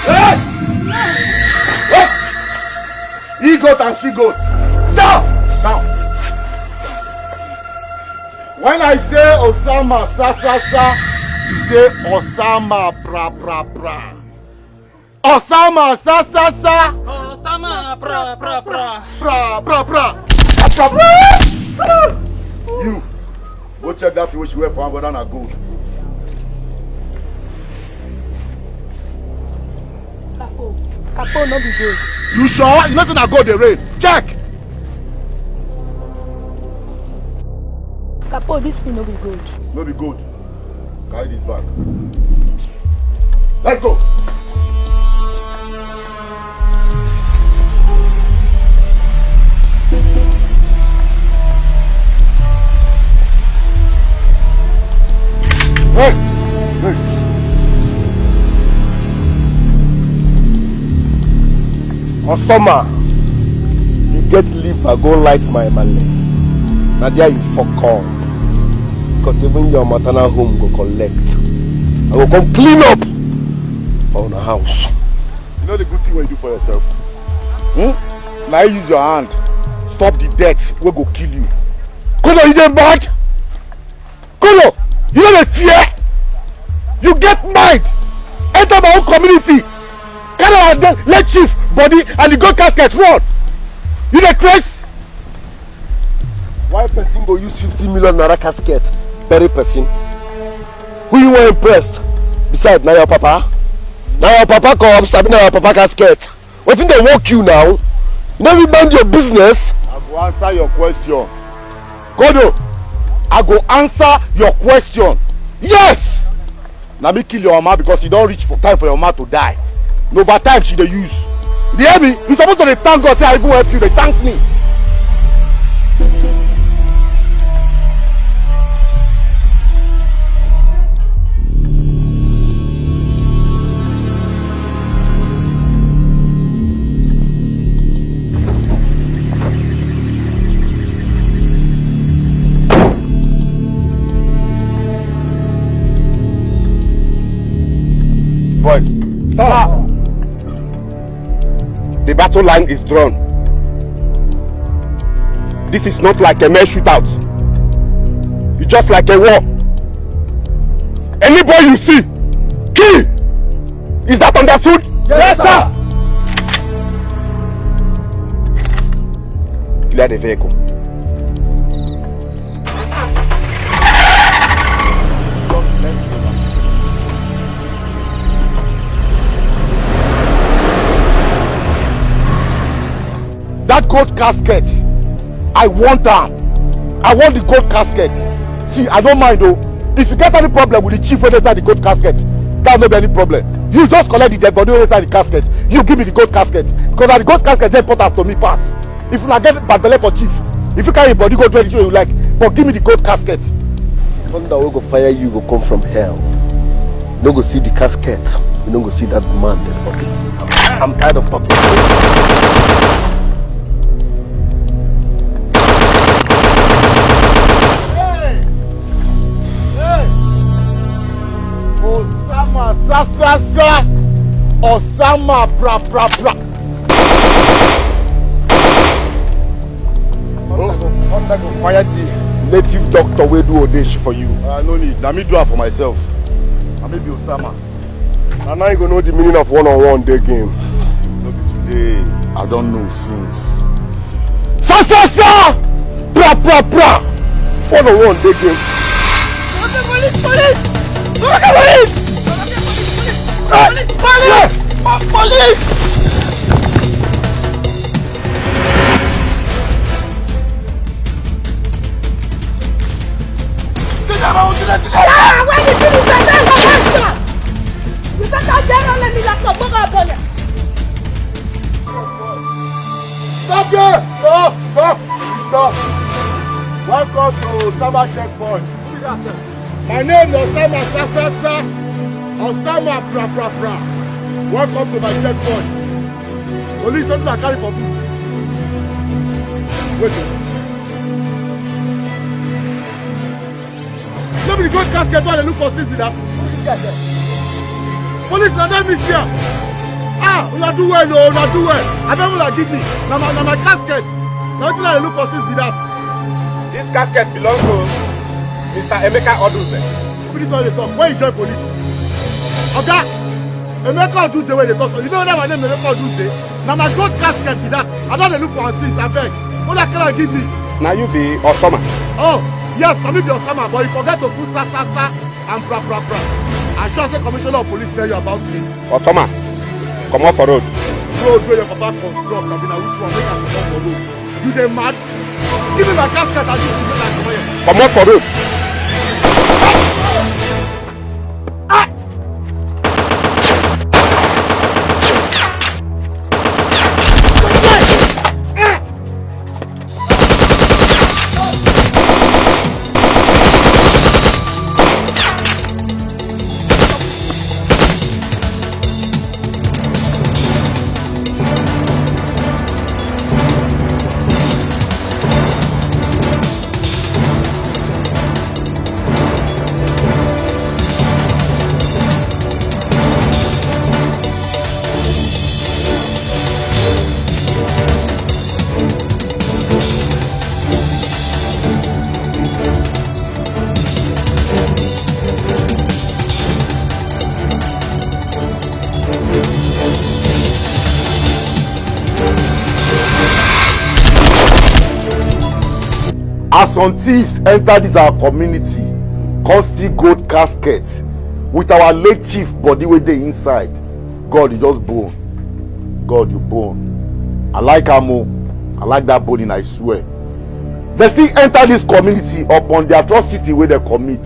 Hey! Hey! He goat and she goat. Down! Down! When I say Osama sa sa sa, you say Osama pra pra pra. Osama sa sa sa. Osama pra pra pra. Pra pra pra. You go check that which you wear for whether na gold. Capo no be gold. You sure? You know say na gold dey rain. Check. Capo, this thing no be gold. No be gold. Carry this back. Let's go. Hey! Hey! Osama, you get leave I go light my money. Now there you fuck all. Because even your maternal home go collect. I will come clean up on a house. You know the good thing when you do for yourself? Now use your hand. Stop the death. We go kill you. Kolo, you dey bad? Kolo, you know the fear? You get mind. Enter my own community. Carry out let chief body and the gold casket run. You dey crazy? Why person go use 50 million naira casket? Bury person. Who you were impressed? Besides, now your papa. Now your papa come, sabi now your papa casket. What think they walk you now? You never mind your business. I go answer your question. Kodo, I go answer your question. Yes! Now me kill your mama because you don't reach for time for your mama to die. No over time she dey use. You hear me? You supposed to dey thank God say I even help you. They thank me. Boys, Sir, the battle line is drawn. This is not like a mere shootout. It's just like a war. Any boy you see, kill! Is that understood? yes, sir. Clear the vehicle. That gold casket, I want am. I want the gold casket. See, I don't mind though. If you get any problem with the chief when inside the gold casket, that will not be any problem. You just collect the dead body inside the casket. You give me the gold casket. Because the gold casket is important to me pass. If you not get bad belly for chief, if you carry your body go do anything you like, but give me the gold casket. Thunder will go fire you, go come from hell. You don't go see the casket. You don't go see that man dead body. I'm tired of talking. Osama sa sa sa. Osama pra pra pra. Thunder go fire the native doctor wey do odeshi for you. No need. Na me do it for myself. I may be Osama. And now you go know the meaning of one-on-one day game. No be today. I don't know since. Sa sa sa. Pra pra pra. One-on-one day game. Police! Police! Police! Police! Police! Why did you do that? You better let me laptop. Stop there! Stop! Stop! Stop! Welcome to Osama checkpoint. My name is Osama Sasasa. Osama Pra Pra Pra. Welcome to my checkpoint. Police something I carry for boot. Wait. Nobody go casket while they look for things with that. Police, now let me see. Una do well, no, una do well. I don't want to give me. Now my casket. Nothing I look for since be that. This casket belongs to Mr. Emeka Oduze. Who this one they talk? Where you join police? Oga, Emeka Oduze where they talk. You don't know my name Emeka Oduze. Now my gold casket be that. I don't look for since. I beg. What that can I give me? Now you be Osama. Oh, yes, I may be Osama, but you forget to put sa and pra. I sure say commissioner of police tell you about me. Osama, come off for road. Road where your papa construct. I mean, which one make I come off for road? You dey mad? Give me my casket and you get like come here. Come off for road. As some thieves enter this our community, come steal gold casket with our late chief body wey dey inside. God, you just bone. God, you bone. I like Amo. I like that bone, I swear. They still enter this community upon the atrocity wey they commit,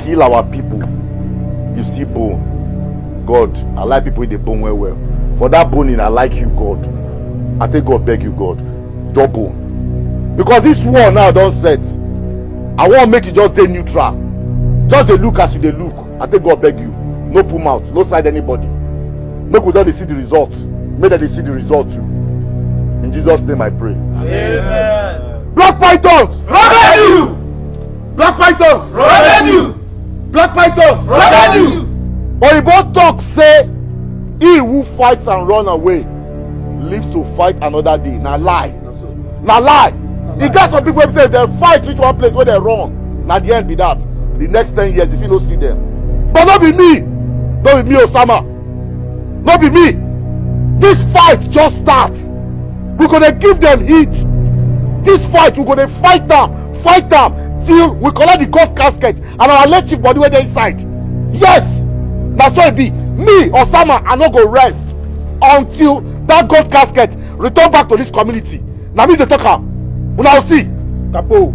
kill our people. You still bone. God, I like people wey dey bone well. For that boning, I like you, God. I think God beg you, God. Your bone. Because this war now don't set. I want to make you just stay neutral. Just dey look as you dey look. I think God beg you. No pull mouth, no side anybody. Make we don't see the result. Make them see the result too. In Jesus' name I pray. Amen. Black Pythons! Rocket you! Black Pythons! Rocket you! Black Pythons! Rocket you! Oyibo talk say, he who fights and run away lives to fight another day. Na lie. Na lie. You got some people who say they fight reach one place where they run. Now the end be that. The next 10 years if you don't see them. But not be me. Not be me, Osama. Not be me. This fight just starts. We're gonna give them heat. This fight, we're gonna fight them till we collect the gold casket and our late chief body where they inside. Yes, that's what it be. Me, Osama, I not go rest until that gold casket return back to this community. Now me the talker. We now see. Capo,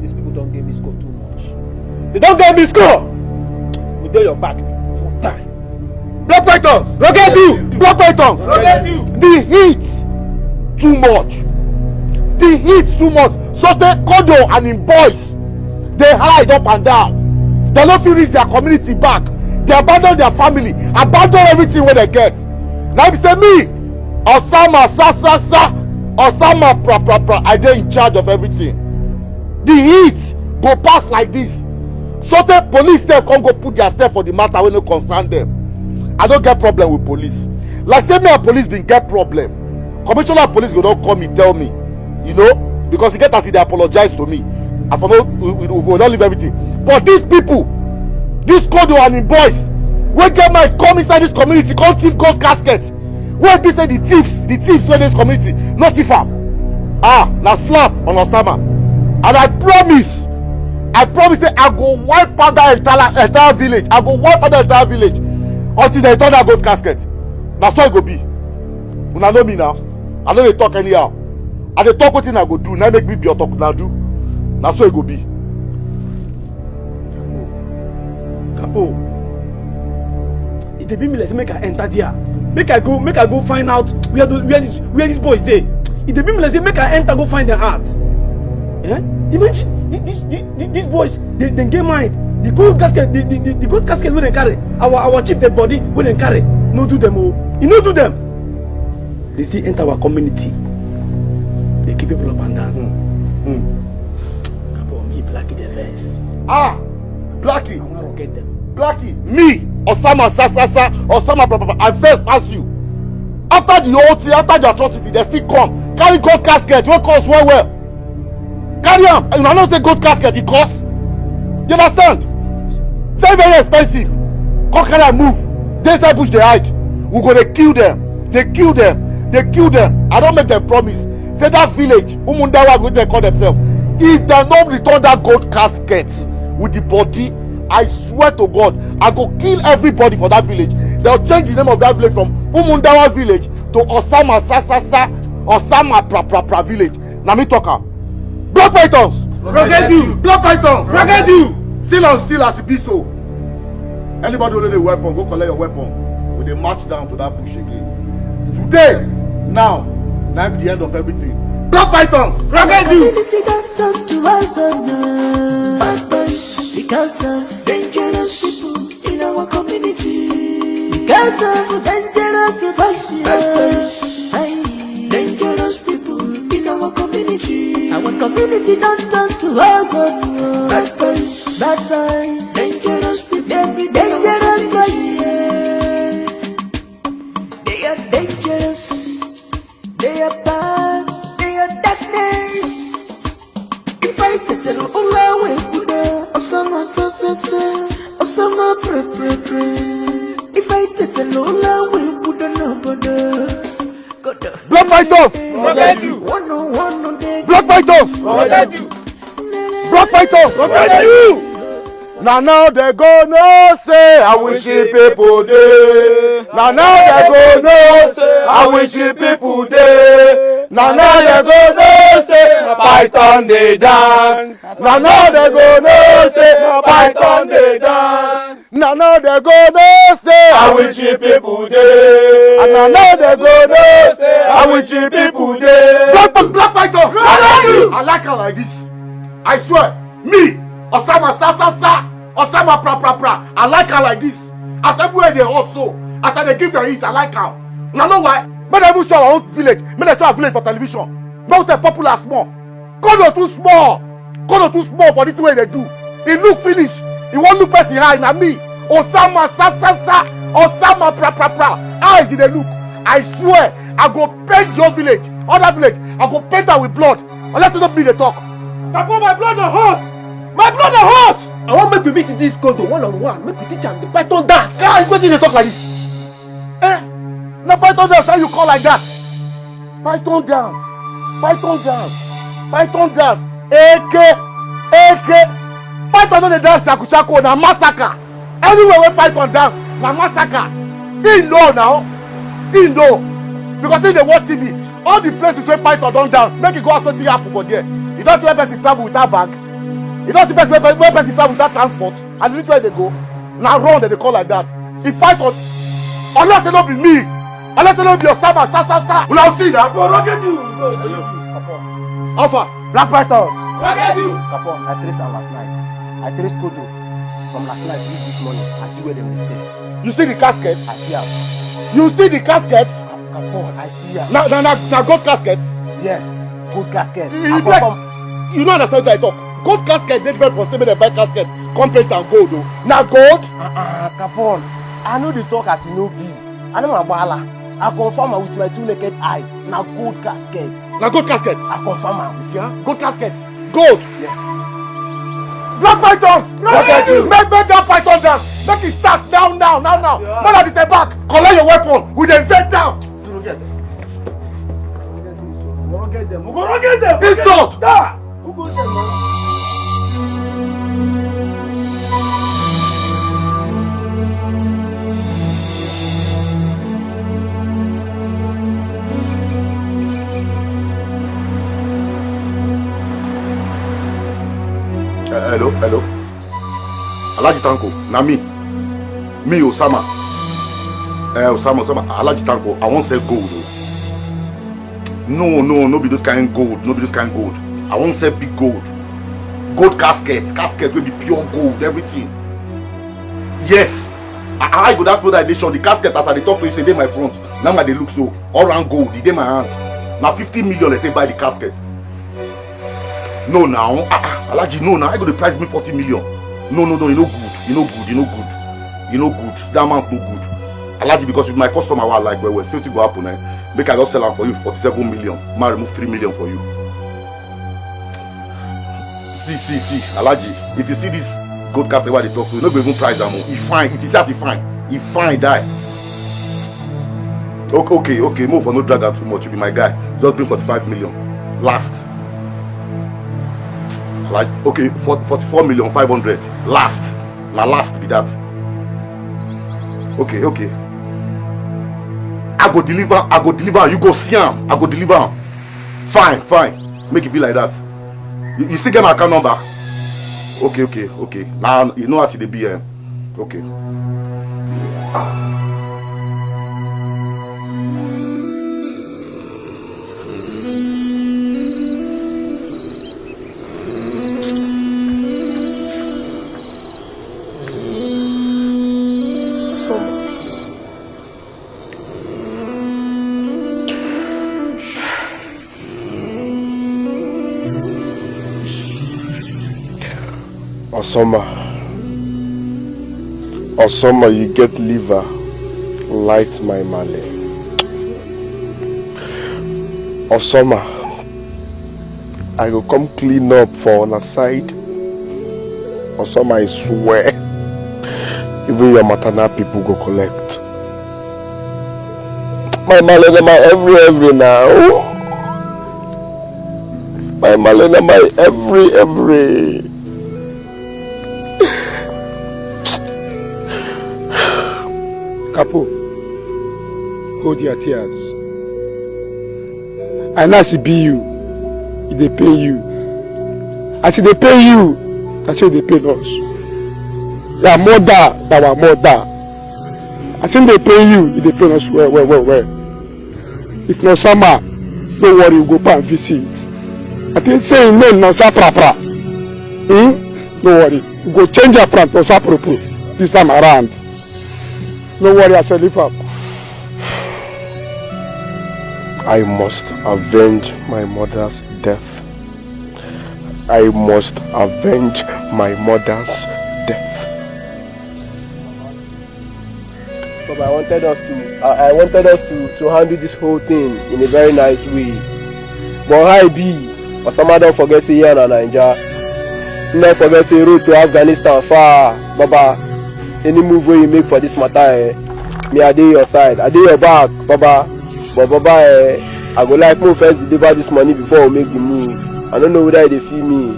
these people don't give me score too much. They don't give me score. We do your back full time. Black Pythons! Rocket you! Black Pythons! Rocket you! The heat too much. The heat too much. So they Kodo and him boys, they hide up and down. They don't feel reach their community back. They abandon their family, abandon everything where they get. Now they say me, Osama Osama pra, I dey in charge of everything. The heat go pass like this. So the police sef come go put theirself for the matter wey no concern them. I don't get problem with police. Like say me and police been get problem. Commissioner of police go don come me tell me, you know, because he get as he dey apologize to me. I for no we don't leave everything. But these people, this Kodo and him boys, wey get my come inside this community, come thief gold casket. Wey be say the thieves wey this community not thief am. Na slap on Osama. And I promise say I go wipe out that entire village. I go wipe out that entire village until they return that gold casket. Na so e go be. Una know me now. I no dey talk anyhow. I dey talk wetin I go do. Na make me be your talk na do. Na so e go be. Capo, it dey be me like say make I enter there. Make I go find out where these boys dey. It dey be me like say make I enter go find them out. Eh? Imagine these boys they get mind. The gold casket, the gold casket wey dem carry, our chief dead body wey dem carry, no do them oh. E no do them. They still enter our community. They keep people up and down. Capo, me Blackie the verse. Blackie. I want to get them. Blackie, me, Osama Osama, I first pass you. After the whole thing, after the atrocity, they still come. Carry gold casket, wey cost well. Carry am. And I know say gold casket, it cost. You understand? Very, very expensive. Come carry am move. They inside bush, they hide. We go dey kill them. They kill them. They kill them. I don't make them promise. Say that village, Umundawa, what they call themselves. If they don't return that gold casket with the body, I swear to God, I go kill everybody for that village. They'll change the name of that village from Umundawa village to Osama Sasasa, Osama Pra village. Now me talker. Black pythons, forget you. Black pythons, forget you. Still on still as it be so. Anybody who need a weapon, go collect your weapon. We dey march down to that bush again. Today, now be the end of everything. Black pythons, forget you. Because of dangerous people in our community. Because of dangerous people. Dangerous people in our community. Our community don't turn to us. Bad boys, dangerous people. They be dangerous boys. They are dangerous. They are bad. They are darkness. If I touch it all away. Osama Sasasa, Osama Pre. If I touch a Lola, we put a number. Black pythons, Forget you. black pythons, Forget you. black pythons, Forget you. Now they go no say I wish people dey. Now they go no say I wish people dey. Now they go no say python they dance. Now they go no say python they dance. Now they go no say I wish people dey. And now they go no say I wish people dey. Black python, I like her like this. I swear, me, Osama Sasasa, Osama Pra. I like her like this. As everywhere they hot so, as they give them heat, I like her. Now know why? May they even show our own village. May they show our village for television. Now say popular small. Kodo too small. Kodo too small for this way they do. He look finish. He won't look person high. Now me, Osama Sasasa, Osama Pra. How is it they look? I swear, I go paint your village, other village. I go paint her with blood. Unless you don't be the talk. Papa, my blood on horse! My blood on horse! I want make we visit this Kodo one-on-one. Make we teach am the python dance. Yeah, it's going to talk like this. Eh? Now python dance, how you call like that? Python dance. Python dance. Python dance. AK. Python don't dance shaku na massacre. Anywhere where python dance, na massacre. He know now. He know. Because if they watch TV, all the places where python don't dance, make it go after thing happen for there. You don't see where person travel without bag. You don't see where person travel without transport. And the reach where they go. Now run they call like that. If python, unless they don't be me, unless they don't be your stomach, sa. Will I see that? Forget you. Alpha, black pythons. Forget you. Capone, I traced her last night. I traced Kodo from last night to this morning. I see where they will stay. You see the casket? I see her. You see the casket? Capone, I see her. Now gold casket. Yes, good casket. You don't understand what I talk. Gold casket dey different from say make dem buy casket come paint am gold o. Na gold? Capone, I know the talk as you know be. I know my wahala. I confirm am with my two naked eyes. Na gold casket. Na gold casket? I confirm am. You see am? Gold casket. Gold. Yes. Black pythons. Make that python dance. Make it start now. Yeah. Man at the step back. Collect your weapon. We dey invent down. We go get them. Insult. Da. Who go get them? Hello. Alaji Tanko, na me Osama. Osama. Alaji Tanko, I won't sell gold. No be those kind of gold. I won't sell big gold. Gold casket will be pure gold, everything. Yes. I go that product they show the casket as I talk to you say they my front. Now they look so all round gold, they my hand. Now 50 million they take buy the casket. No now, Alaji, no now. I go to price me 40 million. No, you no good. You no good. That amount no good. Alaji, because with my customer I like well, see what go happen, eh? Make I just sell am for you 47 million. Ma remove 3 million for you. See, Alaji, if you see this gold casket where they talk to, you no go even price am. He fine. If he says he fine, die. Okay, move for no drag out too much. You be my guy. Just bring 45 million. Last. Like, okay, 44 million 500. Last. Now last be that. Okay. I go deliver. You go see him. I go deliver. Fine. Make it be like that. You still get my account number? Okay. Now you know how to be here. Okay. Osoma, you get liver, light my money. Osoma, I go come clean up for on a side. Osoma, I swear, even your maternal people go collect. My Malena, my every now. My Malena, my every. Capo, hold your tears. And as it be you, they pay you. As they pay you, that's how they pay us. Your mother, our mother. As they pay you, they pay us well. If no summer, don't worry, you go back and visit. I think saying no, no saprapra. Don't worry, you go change your plan to sapropo this time around. No worry, I shall live up. I must avenge my mother's death. I must avenge my mother's death. But I wanted us to handle this whole thing in a very nice way. But how it be? Or some don't forget say here in Nigeria. Do not forget say road to Afghanistan far, Baba. Any move where you make for this matter, me I dey your side, I dey your back, Baba. But Baba, I go like more first deliver this money before we make the move. I don't know whether they feel me.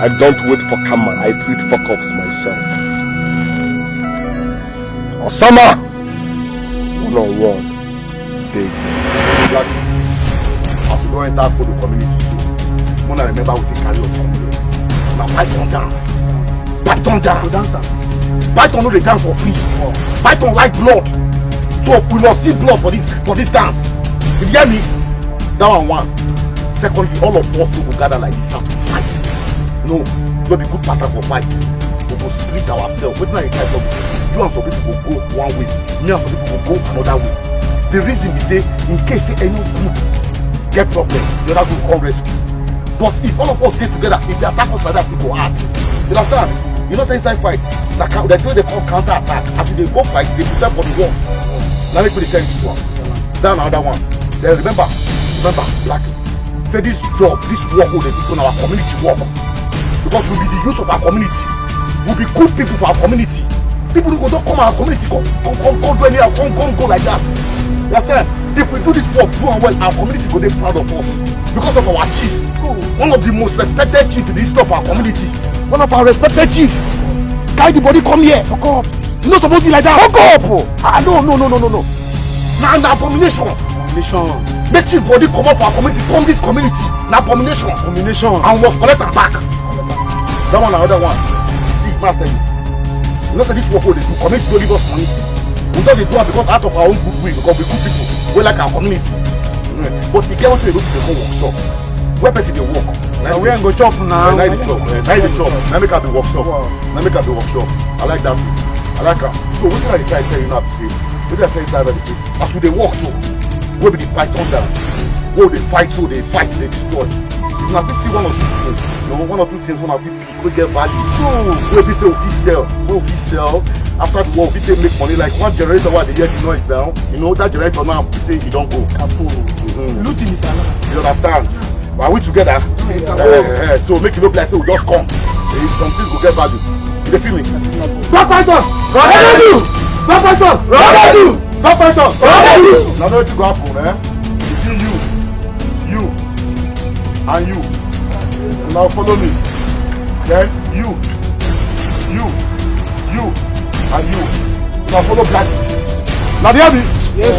I don't wait for karma, I treat fuck-ups myself. Osama! One-on-one. As you go enter for the community show, when I remember we take carry us somewhere. Now Python dance. Python no dey dance for free. Python like blood. So we must see blood for this dance. You hear me? That one. Secondly, all of us will gather like this and fight. No be good pattern for fight. We go split ourselves. Wetin I try talk you and some people go one way, me and some people go another way. The reason is say in case any group get problem, the other group come rescue. But if all of us stay together, if they attack us like that, it go hard. You understand? You know inside fights, that's why they call counter attack. As they go fight, they prepare for the war. Now let me tell you this one. Then another one. Then remember, Blackie. Say this job, this work will be on our community work. Because we'll be the youth of our community. We'll be good people for our community. People who don't come our community, come do anyhow, go like that. You understand? If we do this work, do and well, our community will be proud of us. Because of our chief. One of the most respected chiefs in the history of our community. One of our respected chiefs. Carry the body, come here. Fuck up. You're not supposed to be like that. Fuck up. No. Now an abomination. Make chief body come up for our community, come this community. An abomination. And we must collect her back. That one, another one. See, man, tell you. You know that this work will do. Community don't leave us money. We just do it because out of our own goodwill, because we're good people. We like our community. But the girl wants to go to the whole workshop. Where person they work? Now we ain't go chop now. Now the chop. Now make up the workshop. I like that. I like that. So what did I try to tell you now to say? What did I tell you to say? As we they work so, where be the Python dance? Where they fight so they fight, they destroy. You una fit see one or two things, you know, one or two things una fit pick wey get value. So wey be say we fit sell, after the war we fit make money. Like one generator wey dey hear the noise now, you know that generator now be say e don go. Looting is allowed. You understand? But are we together? So make it look like say we just come. Some things go get value. You dey feel me? Black Python! Black Python! Black Python! Now know wetin go happen, between you, and you. Now follow me. Then you, and you. Now follow Black. Now the hear me? Yes.